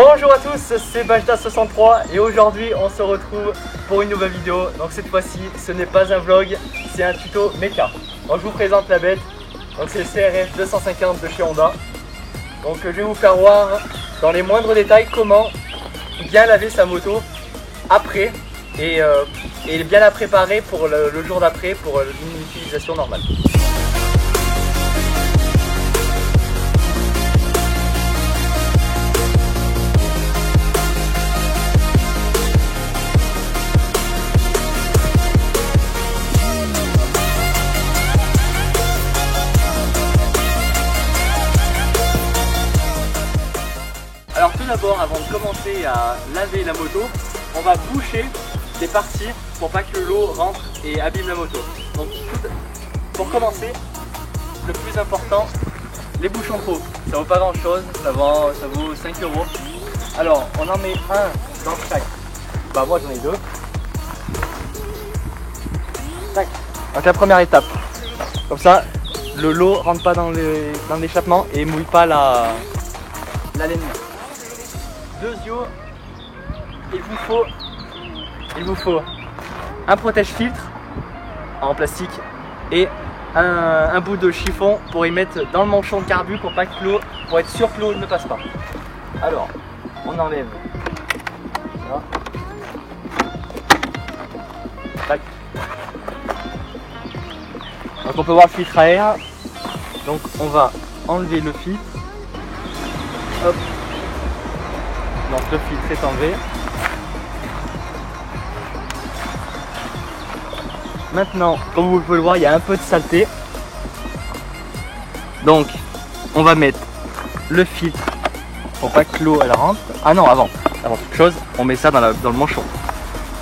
Bonjour à tous, c'est Bajda63 et aujourd'hui on se retrouve pour une nouvelle vidéo. Donc cette fois-ci ce n'est pas un vlog, c'est un tuto méca. Donc je vous présente la bête, donc c'est le CRF 250 de chez Honda. Donc je vais vous faire voir dans les moindres détails comment bien laver sa moto après et bien la préparer pour le jour d'après pour une utilisation normale. Alors tout d'abord, avant de commencer à laver la moto, on va boucher des parties pour pas que l'eau rentre et abîme la moto. Donc pour commencer, le plus important, les bouchons trop. Ça vaut pas grand chose, ça vaut 5 €. Alors on en met un dans chaque. Bah moi j'en ai deux. Tac. Donc la première étape. Comme ça, l'eau rentre pas dans l'échappement et mouille pas la laine. Deuxièmement, il vous faut un protège-filtre en plastique et un bout de chiffon pour y mettre dans le manchon de carbu pour être sûr que l'eau ne passe pas. Alors, on enlève. Voilà. Tac. Donc on peut voir le filtre à air. Donc on va enlever le filtre. Hop. Donc le filtre est enlevé. Maintenant, comme vous pouvez le voir, il y a un peu de saleté. Donc, on va mettre le filtre pour pas que l'eau elle rentre. Ah non, avant toute chose, on met ça dans le manchon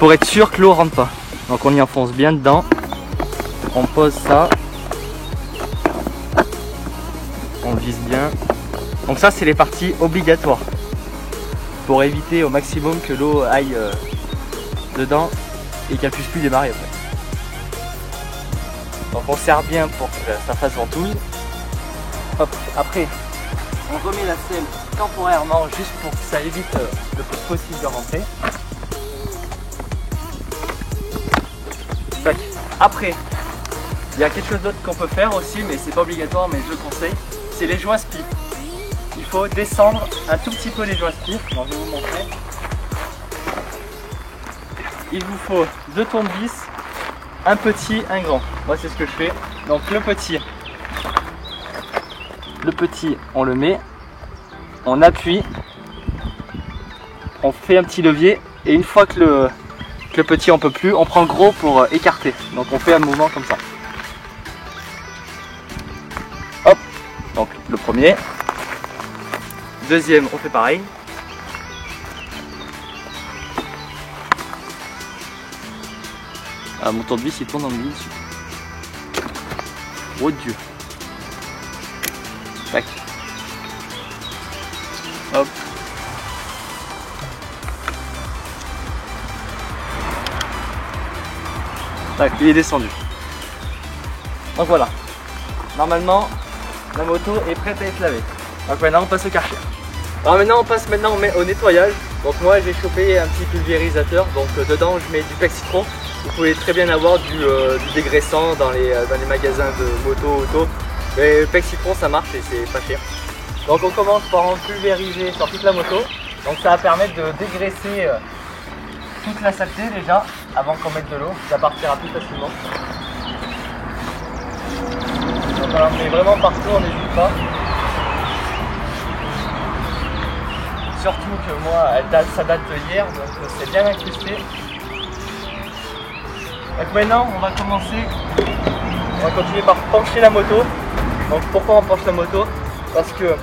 pour être sûr que l'eau rentre pas. Donc on y enfonce bien dedans. On pose ça. On vise bien. Donc ça, c'est les parties obligatoires pour éviter au maximum que l'eau aille dedans et qu'elle puisse plus démarrer après. Donc on serre bien pour que ça fasse ventouse. Hop. Après on remet la selle temporairement juste pour que ça évite le plus possible de rentrer. Tac. Après il y a quelque chose d'autre qu'on peut faire aussi, mais c'est pas obligatoire, mais je le conseille, c'est les joints split. Il faut descendre un tout petit peu les joints split. Donc je vais vous montrer. Il vous faut 2 tournevis, un petit, un grand. Moi c'est ce que je fais. Donc le petit on le met, on appuie, on fait un petit levier et une fois que le petit on peut plus, on prend le gros pour écarter. Donc on fait un mouvement comme ça. Hop. Donc le premier. Deuxième, on fait pareil. Ah, mon tournevis il tourne dans le vide. Oh Dieu. Tac. Hop. Tac, il est descendu. Donc voilà. Normalement, la moto est prête à être lavée. Donc maintenant on passe au Karcher. Alors maintenant on passe au nettoyage. Donc moi j'ai chopé un petit pulvérisateur. Donc dedans je mets du Pexitron. Vous pouvez très bien avoir du dégraissant dans les magasins de moto auto. Mais le Pexitron ça marche et c'est pas cher. Donc on commence par en pulvériser sur toute la moto. Donc ça va permettre de dégraisser toute la saleté déjà avant qu'on mette de l'eau. Ça partira plus facilement. Donc on en met vraiment partout, on n'hésite pas. Surtout que moi, ça date d'hier, donc c'est bien incrusté. Donc maintenant, on va continuer par pencher la moto. Donc pourquoi on penche la moto? Parce que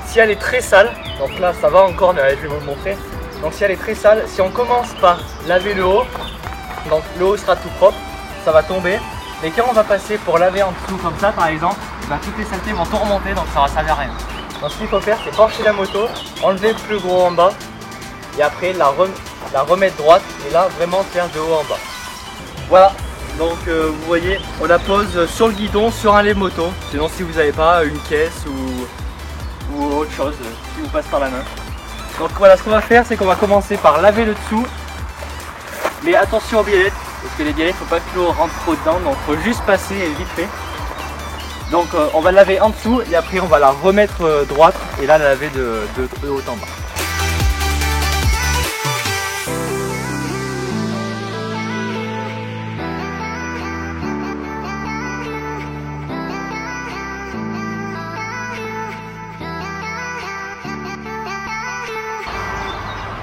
si elle est très sale, donc là ça va encore, je vais vous le montrer. Donc si elle est très sale, si on commence par laver le haut, donc le haut sera tout propre, ça va tomber. Mais quand on va passer pour laver en dessous comme ça par exemple, toutes les saletés vont tout remonter, donc ça va servir à rien. Donc ce qu'il faut faire, c'est pencher la moto, enlever le plus gros en bas et après la remettre droite et là vraiment faire de haut en bas. Voilà, donc vous voyez, on la pose sur le guidon, sur un lait moto. Sinon si vous n'avez pas une caisse ou autre chose qui vous passe par la main. Donc voilà, ce qu'on va faire, c'est qu'on va commencer par laver le dessous. Mais attention aux biellettes, parce que les biellettes, il ne faut pas que l'eau rentre trop dedans, donc il faut juste passer et vite fait. Donc on va laver en dessous et après on va la remettre droite et là la laver de haut en bas.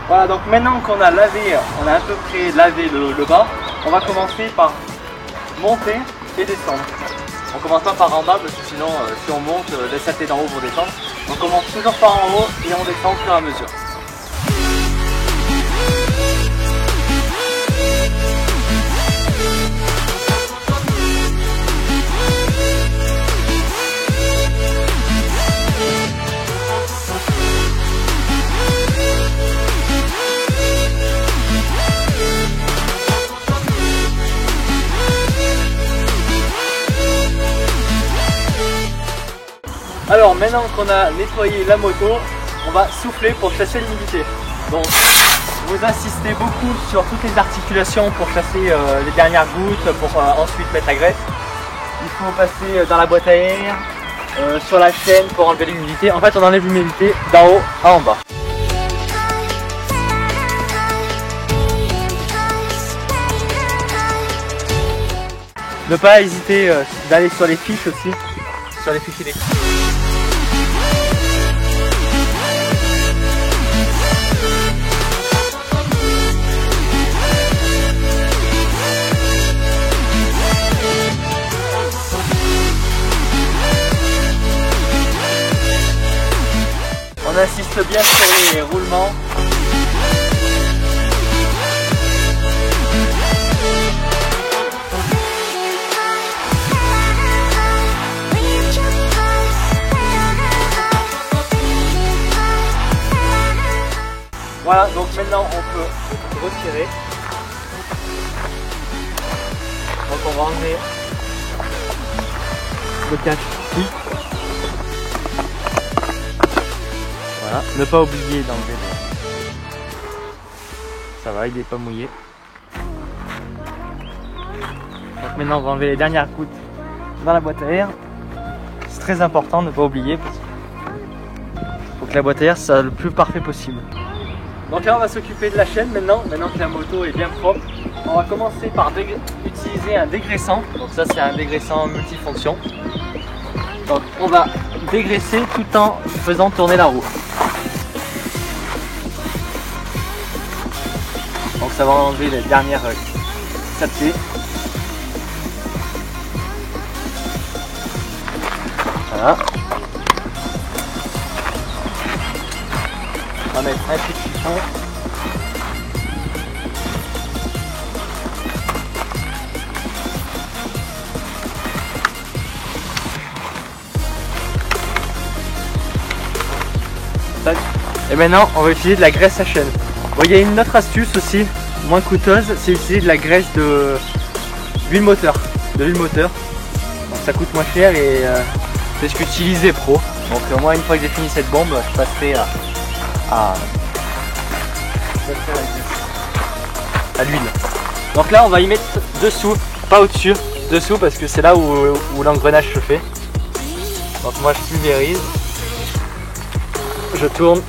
Voilà, donc maintenant qu'on a lavé, on a à peu près lavé le bas, on va commencer par monter et descendre. On commence pas par en bas parce que sinon si on monte, laisse la tête en haut pour descendre. On commence toujours par en haut et on descend au fur et à mesure. Alors maintenant qu'on a nettoyé la moto, on va souffler pour chasser l'humidité. Donc vous insistez beaucoup sur toutes les articulations pour chasser les dernières gouttes, pour ensuite mettre la graisse. Il faut passer dans la boîte à air, sur la chaîne pour enlever l'humidité. En fait on enlève l'humidité d'en haut à en bas. Ne pas hésiter d'aller sur les fiches aussi, sur les fiches électriques. On insiste bien sur les roulements. Voilà, donc maintenant on peut retirer. Donc on va enlever le cache ici. Voilà, ne pas oublier d'enlever le... Ça va, il n'est pas mouillé. Donc maintenant on va enlever les dernières gouttes dans la boîte à air. C'est très important de ne pas oublier parce qu'il faut que la boîte à air soit le plus parfait possible. Donc là on va s'occuper de la chaîne maintenant que la moto est bien propre. On va commencer par utiliser un dégraissant. Donc ça c'est un dégraissant multifonction. Donc on va dégraisser tout en faisant tourner la roue. Donc ça va enlever les dernières saletés. Voilà. On va mettre un petit fond. Et maintenant on va utiliser de la graisse à chaîne. Bon, il y a une autre astuce aussi, moins coûteuse, c'est utiliser de la graisse d'huile moteur. Donc ça coûte moins cher et c'est ce qu'utilise les pros. Donc moi une fois que j'ai fini cette bombe, je passerai à l'huile. Donc là on va y mettre dessous, pas au-dessus, dessous parce que c'est là où l'engrenage se fait. Donc moi je pulvérise, je tourne.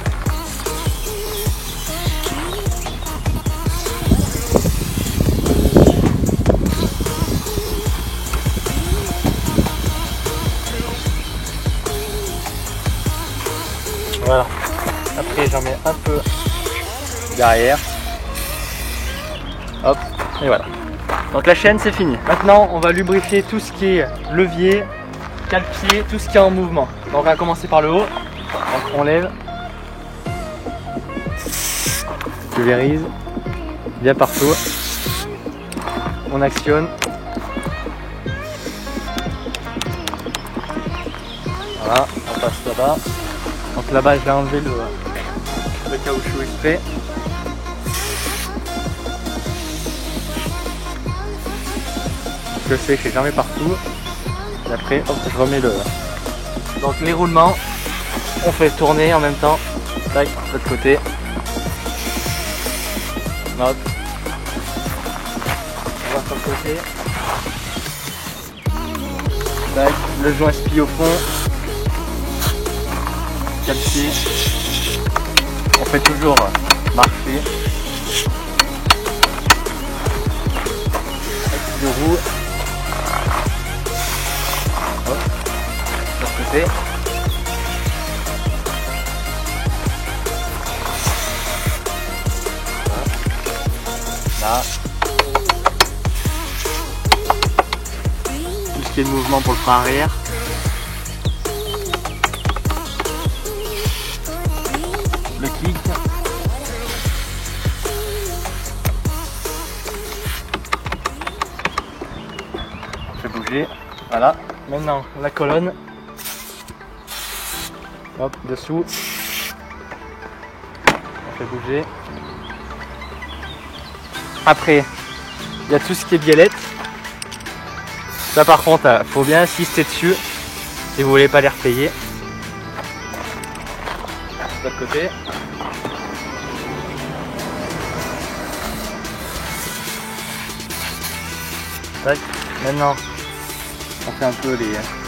Voilà, après j'en mets un peu derrière, hop, et voilà. Donc la chaîne c'est fini. Maintenant on va lubrifier tout ce qui est levier, cale-pied, tout ce qui est en mouvement. Donc on va commencer par le haut, donc on lève, pulvérise, bien partout, on actionne. Voilà, on passe là-bas. Donc là-bas je vais enlever le caoutchouc exprès. Je le fais jamais partout. Et après hop, je remets le... Donc les roulements, on fait tourner en même temps. Tac, de l'autre côté. Hop. On va sur le côté. Tac, le joint spie au fond. Calcier. On fait toujours marcher. De roue. Hop. De l'autre côté. Là. Tout ce qui est de mouvement pour le frein arrière. Le kick. On fait bouger. Voilà. Maintenant la colonne. Hop, dessous. On fait bouger. Après, il y a tout ce qui est biellette. Ça par contre, faut bien insister dessus si vous voulez pas les repayer. De l'autre côté. Tac. Maintenant, on fait un peu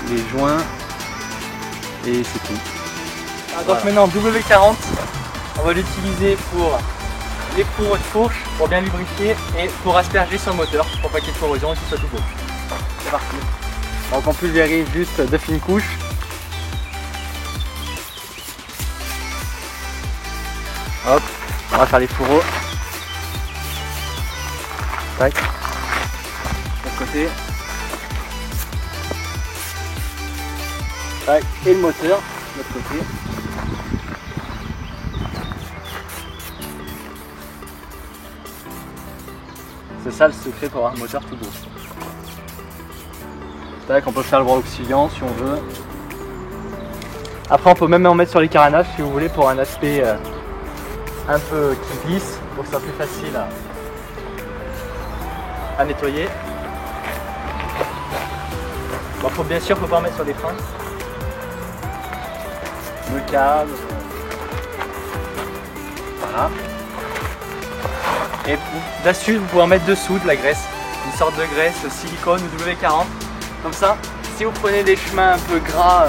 les joints et c'est tout. Donc maintenant W40, on va l'utiliser pour les fourreaux de fourche pour bien lubrifier et pour asperger sur le moteur pour pas qu'il y ait de corrosion et qu'il soit tout beau. C'est parti. Donc on pulvérise juste de fines couches. Hop, on va faire les fourreaux. Tac. De l'autre côté. Tac. Et le moteur de l'autre côté. C'est ça le secret pour avoir un moteur tout beau. Tac, on peut faire le bras oscillant si on veut. Après on peut même en mettre sur les carénages si vous voulez pour un aspect un peu qui glisse, pour que ce soit plus facile à nettoyer. Bon, bien sûr, faut pas en mettre sur les freins. Le câble. Voilà. Et d'astuce, vous pouvez en mettre dessous de la graisse, une sorte de graisse silicone ou W40. Comme ça, si vous prenez des chemins un peu gras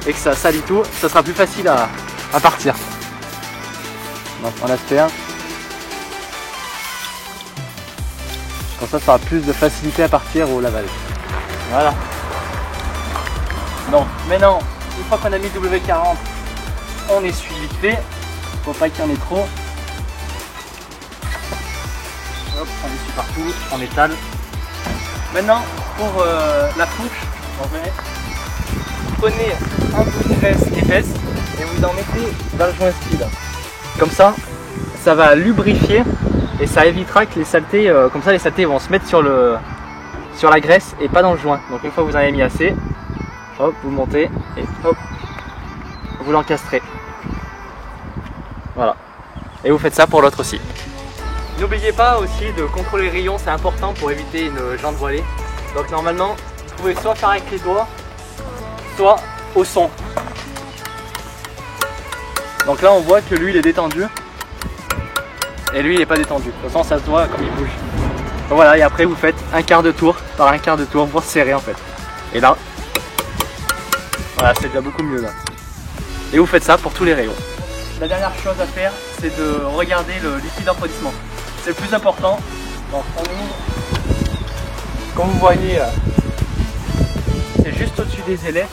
et que ça salit tout, ça sera plus facile à partir. Donc on aspire. Comme ça aura plus de facilité à partir au lavage. Voilà. Donc maintenant, une fois qu'on a mis W40, on essuie vite fait. Faut pas qu'il y en ait trop. Hop, on essuie partout, on étale. Maintenant, pour la fourche, prenez un peu de graisse épaisse et vous en mettez dans le joint speed. Comme ça va lubrifier et ça évitera que les saletés, comme ça les saletés vont se mettre sur la graisse et pas dans le joint. Donc une fois que vous en avez mis assez, hop, vous montez et hop, vous l'encastrez. Voilà. Et vous faites ça pour l'autre aussi. N'oubliez pas aussi de contrôler les rayons, c'est important pour éviter une jante voilée. Donc normalement, vous pouvez soit faire avec les doigts, soit au son. Donc là on voit que lui il est détendu et lui il n'est pas détendu. De toute façon ça se voit comme il bouge. Donc voilà, et après vous faites un quart de tour par un quart de tour pour serrer en fait. Et là, voilà, c'est déjà beaucoup mieux là. Et vous faites ça pour tous les rayons. La dernière chose à faire, c'est de regarder le liquide refroidissement. C'est le plus important. Donc on ouvre. Comme vous voyez, c'est juste au-dessus des ailettes.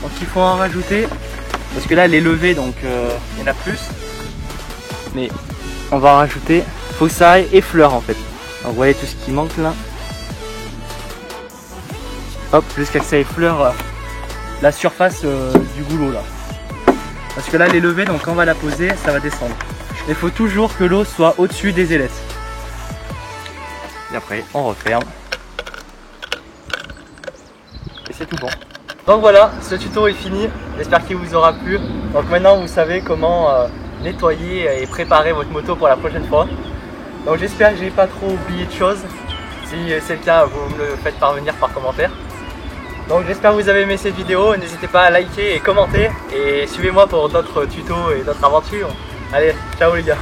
Donc il faut en rajouter. Parce que là elle est levée, donc il y en a plus. Mais on va en rajouter. Il faut que ça aille effleure en fait. Donc vous voyez tout ce qui manque là. Hop, jusqu'à ce que ça effleure la surface du goulot là. Parce que là elle est levée, donc quand on va la poser, ça va descendre. Il faut toujours que l'eau soit au-dessus des ailettes. Et après on referme. Et c'est tout bon. Donc voilà, ce tuto est fini. J'espère qu'il vous aura plu. Donc maintenant vous savez comment nettoyer et préparer votre moto pour la prochaine fois. Donc j'espère que j'ai pas trop oublié de choses. Si c'est le cas, vous me le faites parvenir par commentaire. Donc j'espère que vous avez aimé cette vidéo, n'hésitez pas à liker et commenter et suivez-moi pour d'autres tutos et d'autres aventures. Allez, ciao les gars.